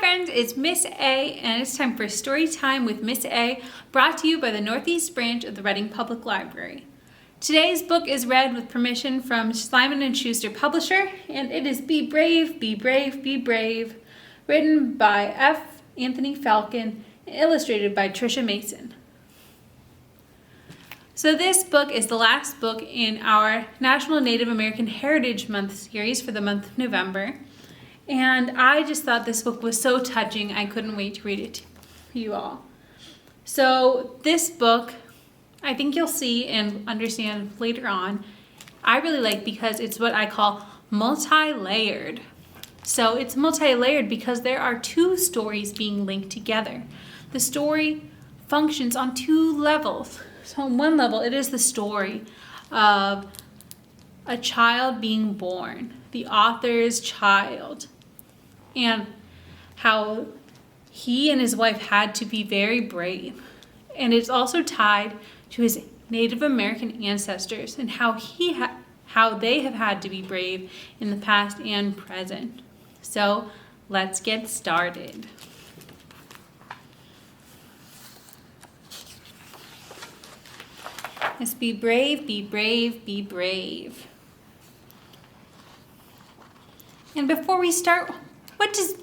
friends, it's Miss A, and it's time for Story Time with Miss A, brought to you by the Northeast Branch of the Reading Public Library. Today's book is read with permission from Simon Schuster, publisher, and it is Be Brave, Be Brave, Be Brave, written by F. Anthony Falcon and illustrated by Tricia Mason. So this book is the last book in our National Native American Heritage Month series for the month of November. And I just thought this book was so touching, I couldn't wait to read it for you all. So this book, I think you'll see and understand later on, I really like because it's what I call multi-layered. So it's multi-layered because there are two stories being linked together. The story functions on two levels. So on one level, it is the story of a child being born, the author's child, and how he and his wife had to be very brave. And it's also tied to his Native American ancestors and how they have had to be brave in the past and present. So let's get started. Let's be brave, be brave, be brave. And before we start, what does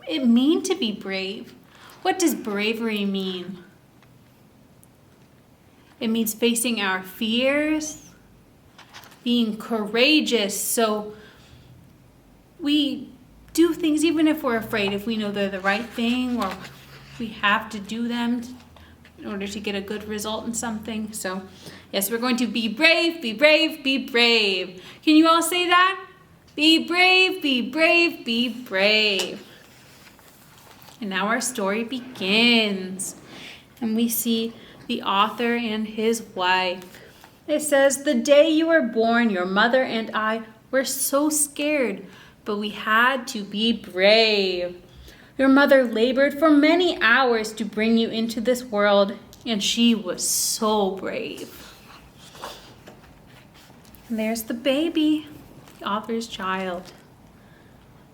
it mean to be brave? What does bravery mean? It means facing our fears, being courageous. So we do things even if we're afraid, if we know they're the right thing or we have to do them in order to get a good result in something. So yes, we're going to be brave, be brave, be brave. Can you all say that? Be brave, be brave, be brave. And now our story begins. And we see the author and his wife. It says, "The day you were born, your mother and I were so scared, but we had to be brave. Your mother labored for many hours to bring you into this world, and she was so brave." And there's the baby, the author's child.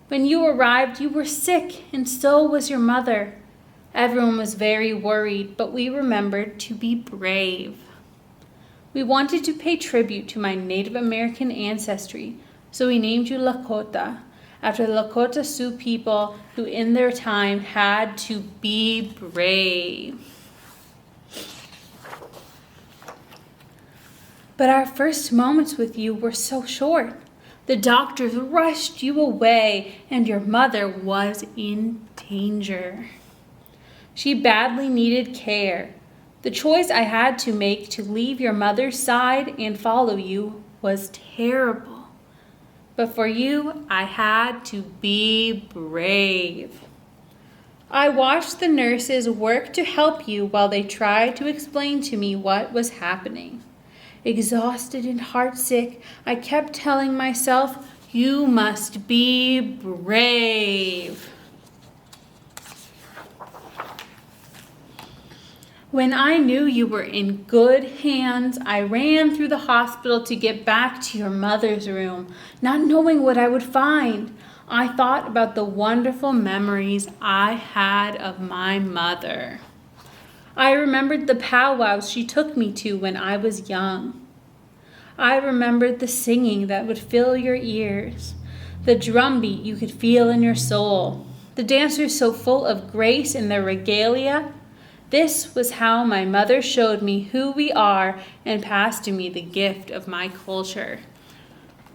"When you arrived, you were sick, and so was your mother. Everyone was very worried, but we remembered to be brave. We wanted to pay tribute to my Native American ancestry, so we named you Lakota, after the Lakota Sioux people who in their time had to be brave. But our first moments with you were so short. The doctors rushed you away, and your mother was in danger. She badly needed care. The choice I had to make to leave your mother's side and follow you was terrible. But for you, I had to be brave. I watched the nurses work to help you while they tried to explain to me what was happening. Exhausted and heartsick, I kept telling myself, you must be brave. When I knew you were in good hands, I ran through the hospital to get back to your mother's room, not knowing what I would find. I thought about the wonderful memories I had of my mother. I remembered the powwows she took me to when I was young. I remembered the singing that would fill your ears, the drumbeat you could feel in your soul, the dancers so full of grace in their regalia. This was how my mother showed me who we are and passed to me the gift of my culture."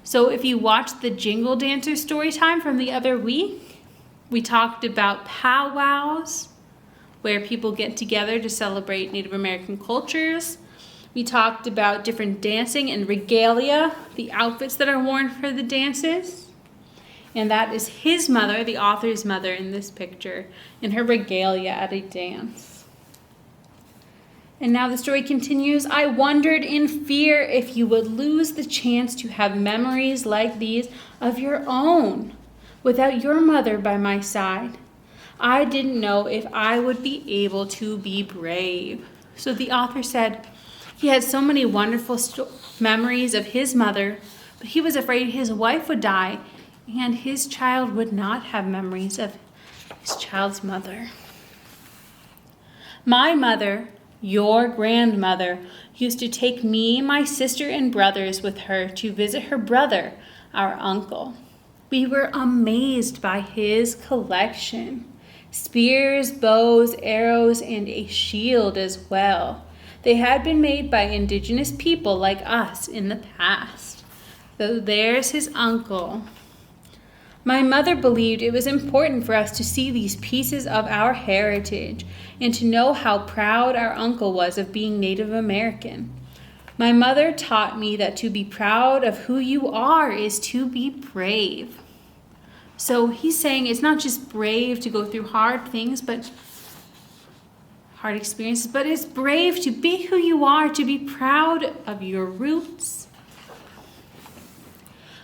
So if you watched the Jingle Dancer story time from the other week, we talked about powwows, where people get together to celebrate Native American cultures. We talked about different dancing and regalia, the outfits that are worn for the dances. And that is his mother, the author's mother in this picture, in her regalia at a dance. And now the story continues. "I wondered in fear if you would lose the chance to have memories like these of your own without your mother by my side. I didn't know if I would be able to be brave." So the author said he had so many wonderful memories of his mother, but he was afraid his wife would die and his child would not have memories of His child's mother. My mother, your grandmother, used to take me, my sister, and brothers with her to visit her brother, our uncle. We were amazed by his collection. Spears, bows, arrows, and a shield as well. They had been made by indigenous people like us in the past. So there's his uncle. My mother believed it was important for us to see these pieces of our heritage and to know how proud our uncle was of being Native American. My mother taught me that to be proud of who you are is to be brave. So he's saying it's not just brave to go through hard things, but hard experiences, but it's brave to be who you are, to be proud of your roots.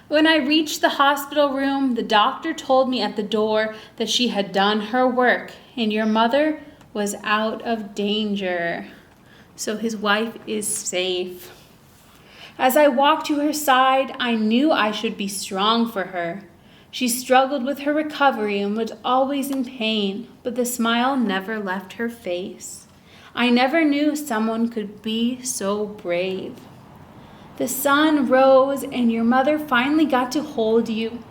When I reached the hospital room, the doctor told me at the door that she had done her work and your mother was out of danger. So his wife is safe. As I walked to her side, I knew I should be strong for her. She struggled with her recovery and was always in pain, but the smile never left her face. I never knew someone could be so brave. The sun rose and your mother finally got to hold you.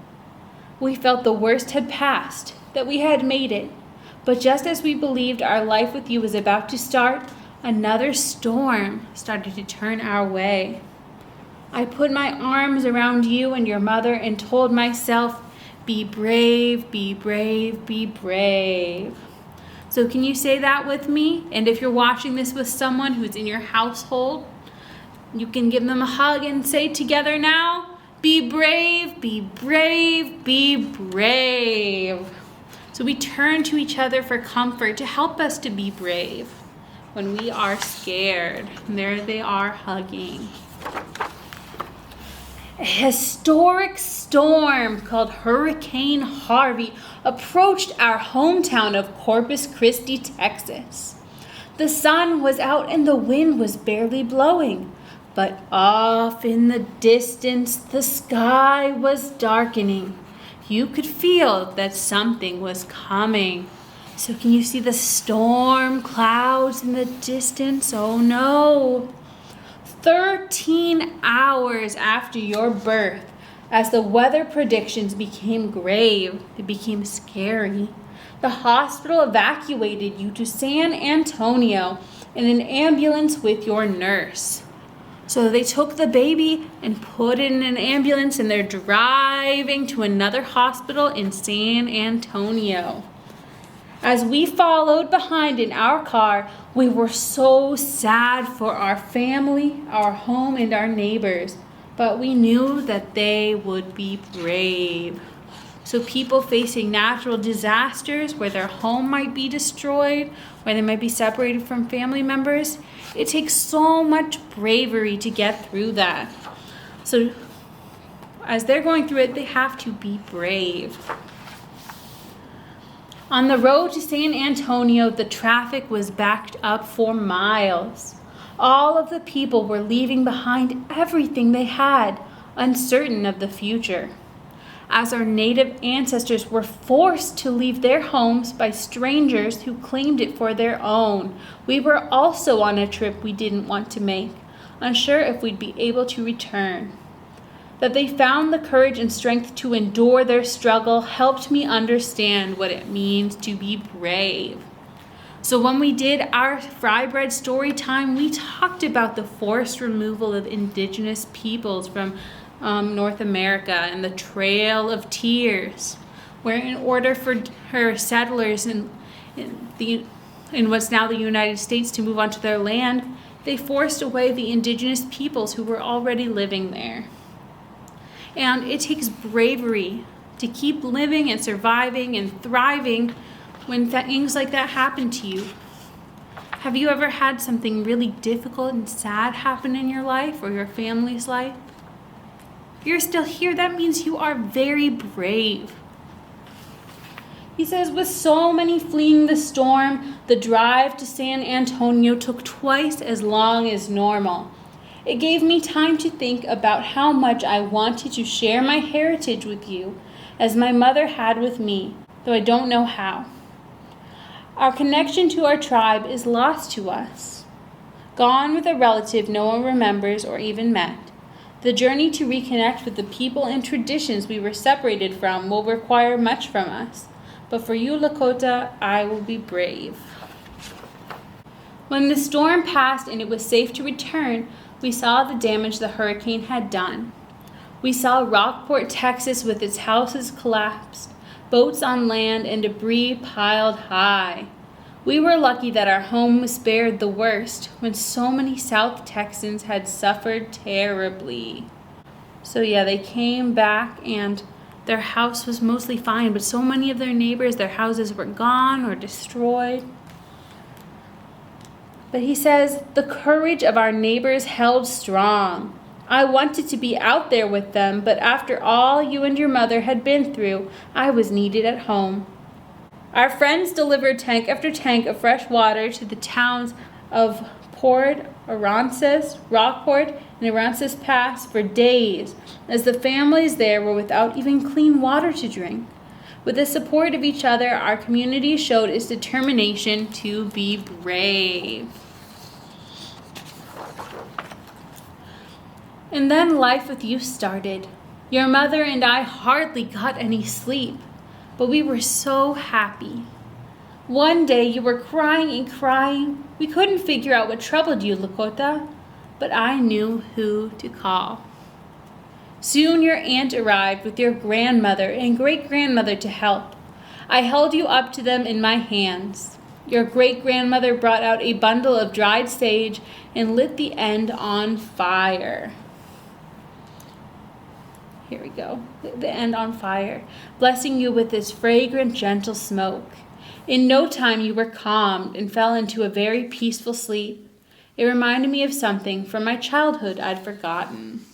We felt the worst had passed, that we had made it. But just as we believed our life with you was about to start, another storm started to turn our way. I put my arms around you and your mother and told myself, be brave, be brave, be brave. So can you say that with me? And if you're watching this with someone who's in your household, you can give them a hug and say together now, be brave, be brave, be brave. So we turn to each other for comfort to help us to be brave when we are scared. And there they are hugging. A historic storm called Hurricane Harvey approached our hometown of Corpus Christi, Texas. The sun was out and the wind was barely blowing, but off in the distance the sky was darkening. You could feel that something was coming. So can you see the storm clouds in the distance? Oh no! 13 hours after your birth, as the weather predictions became grave, they became scary. The hospital evacuated you to San Antonio in an ambulance with your nurse. So they took the baby and put it in an ambulance and they're driving to another hospital in San Antonio. As we followed behind in our car, we were so sad for our family, our home, and our neighbors. But we knew that they would be brave. So people facing natural disasters where their home might be destroyed, where they might be separated from family members, it takes so much bravery to get through that. So as they're going through it, they have to be brave. On the road to San Antonio, the traffic was backed up for miles. All of the people were leaving behind everything they had, uncertain of the future. As our native ancestors were forced to leave their homes by strangers who claimed it for their own, we were also on a trip we didn't want to make, unsure if we'd be able to return. That they found the courage and strength to endure their struggle helped me understand what it means to be brave. So when we did our fry bread story time, we talked about the forced removal of indigenous peoples from North America and the Trail of Tears, where in order for her settlers in what's now the United States to move onto their land, they forced away the indigenous peoples who were already living there. And it takes bravery to keep living and surviving and thriving when things like that happen to you. Have you ever had something really difficult and sad happen in your life or your family's life? If you're still here, that means you are very brave. He says, with so many fleeing the storm, the drive to San Antonio took twice as long as normal. It gave me time to think about how much I wanted to share my heritage with you, as my mother had with me, though I don't know how. Our connection to our tribe is lost to us. Gone with a relative no one remembers or even met. The journey to reconnect with the people and traditions we were separated from will require much from us. But for you, Lakota, I will be brave. When the storm passed and it was safe to return, we saw the damage the hurricane had done. We saw Rockport, Texas with its houses collapsed, boats on land, and debris piled high. We were lucky that our home was spared the worst when so many South Texans had suffered terribly. So yeah, they came back and their house was mostly fine, but so many of their neighbors, their houses were gone or destroyed. But he says, the courage of our neighbors held strong. I wanted to be out there with them, but after all you and your mother had been through, I was needed at home. Our friends delivered tank after tank of fresh water to the towns of Port Aransas, Rockport, and Aransas Pass for days, as the families there were without even clean water to drink. With the support of each other, our community showed its determination to be brave. And then life with you started. Your mother and I hardly got any sleep, but we were so happy. One day you were crying and crying. We couldn't figure out what troubled you, Lakota, but I knew who to call. Soon your aunt arrived with your grandmother and great-grandmother to help. I held you up to them in my hands. Your great-grandmother brought out a bundle of dried sage and lit the end on fire. Here we go, the end on fire, blessing you with this fragrant, gentle smoke. In no time you were calmed and fell into a very peaceful sleep. It reminded me of something from my childhood I'd forgotten.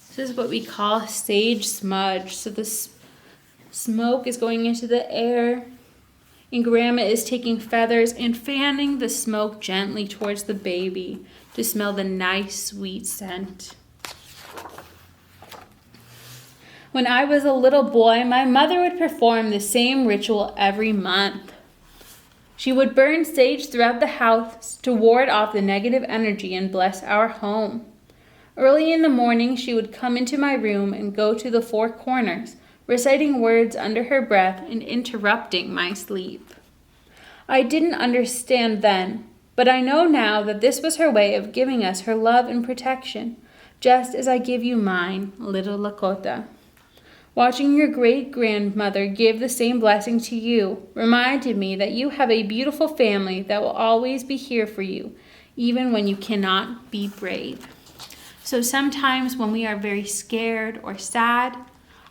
This is what we call sage smudge. So the smoke is going into the air, and Grandma is taking feathers and fanning the smoke gently towards the baby to smell the nice, sweet scent. When I was a little boy, my mother would perform the same ritual every month. She would burn sage throughout the house to ward off the negative energy and bless our home. Early in the morning, she would come into my room and go to the four corners, reciting words under her breath and interrupting my sleep. I didn't understand then, but I know now that this was her way of giving us her love and protection, just as I give you mine, little Lakota. Watching your great-grandmother give the same blessing to you reminded me that you have a beautiful family that will always be here for you, even when you cannot be brave. So sometimes when we are very scared or sad,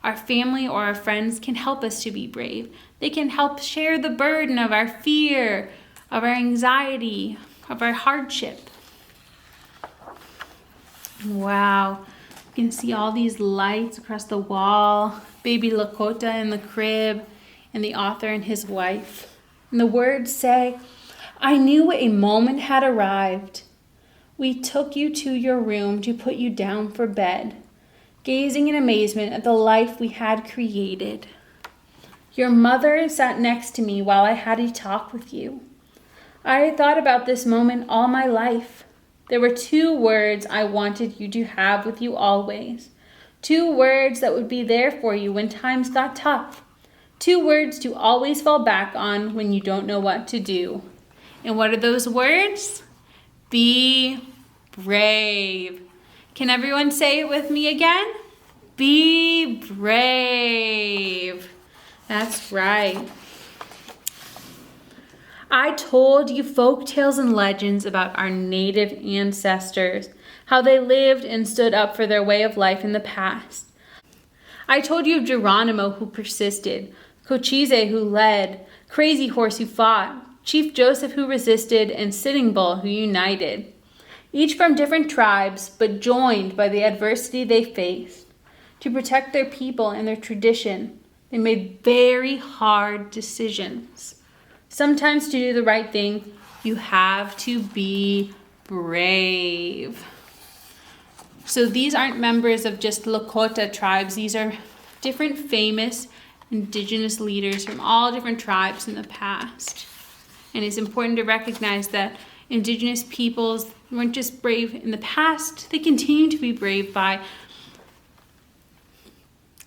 our family or our friends can help us to be brave. They can help share the burden of our fear, of our anxiety, of our hardship. Wow, you can see all these lights across the wall, baby Lakota in the crib, and the author and his wife. And the words say, I knew a moment had arrived. We took you to your room to put you down for bed, gazing in amazement at the life we had created. Your mother sat next to me while I had a talk with you. I had thought about this moment all my life. There were 2 words I wanted you to have with you always. 2 words that would be there for you when times got tough. 2 words to always fall back on when you don't know what to do. And what are those words? Be brave. Can everyone say it with me again? Be brave. That's right. I told you folk tales and legends about our native ancestors, how they lived and stood up for their way of life in the past. I told you of Geronimo who persisted, Cochise who led, Crazy Horse who fought, Chief Joseph who resisted, and Sitting Bull who united. Each from different tribes, but joined by the adversity they faced. To protect their people and their tradition, they made very hard decisions. Sometimes to do the right thing, you have to be brave. So these aren't members of just Lakota tribes. These are different famous Indigenous leaders from all different tribes in the past. And it's important to recognize that Indigenous peoples weren't just brave in the past, they continue to be brave by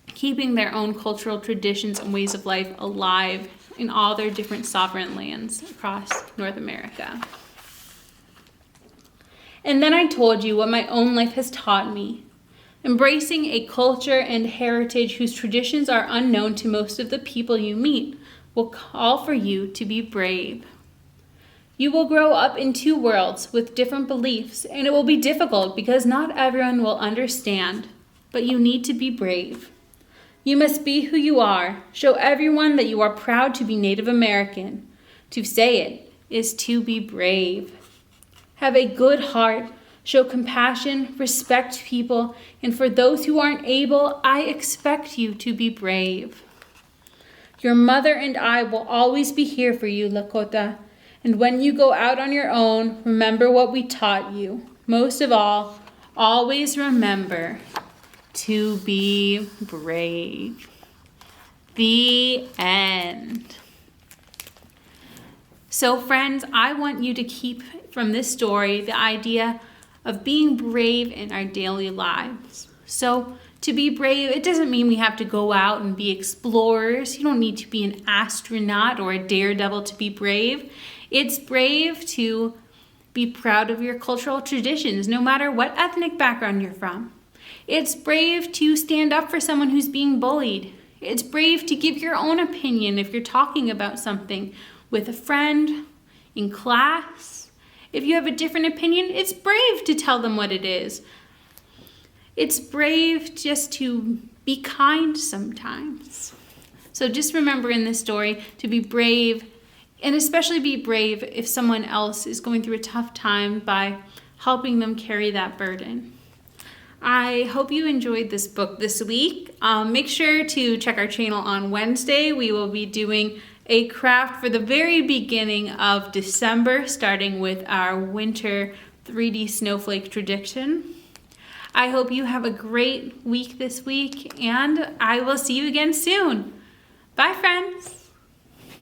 keeping their own cultural traditions and ways of life alive in all their different sovereign lands across North America. And then I told you what my own life has taught me. Embracing a culture and heritage whose traditions are unknown to most of the people you meet will call for you to be brave. You will grow up in two worlds with different beliefs, and it will be difficult because not everyone will understand, but you need to be brave. You must be who you are. Show everyone that you are proud to be Native American. To say it is to be brave. Have a good heart. Show compassion, respect people, and for those who aren't able, I expect you to be brave. Your mother and I will always be here for you, Lakota. And when you go out on your own, remember what we taught you. Most of all, always remember to be brave. The end. So friends, I want you to keep from this story the idea of being brave in our daily lives. So to be brave, it doesn't mean we have to go out and be explorers. You don't need to be an astronaut or a daredevil to be brave. It's brave to be proud of your cultural traditions, no matter what ethnic background you're from. It's brave to stand up for someone who's being bullied. It's brave to give your own opinion if you're talking about something with a friend, in class. If you have a different opinion, it's brave to tell them what it is. It's brave just to be kind sometimes. So just remember in this story to be brave, and especially be brave if someone else is going through a tough time by helping them carry that burden. I hope you enjoyed this book this week. Make sure to check our channel on Wednesday. We will be doing a craft for the very beginning of December, starting with our winter 3D snowflake tradition. I hope you have a great week this week, and I will see you again soon. Bye, friends.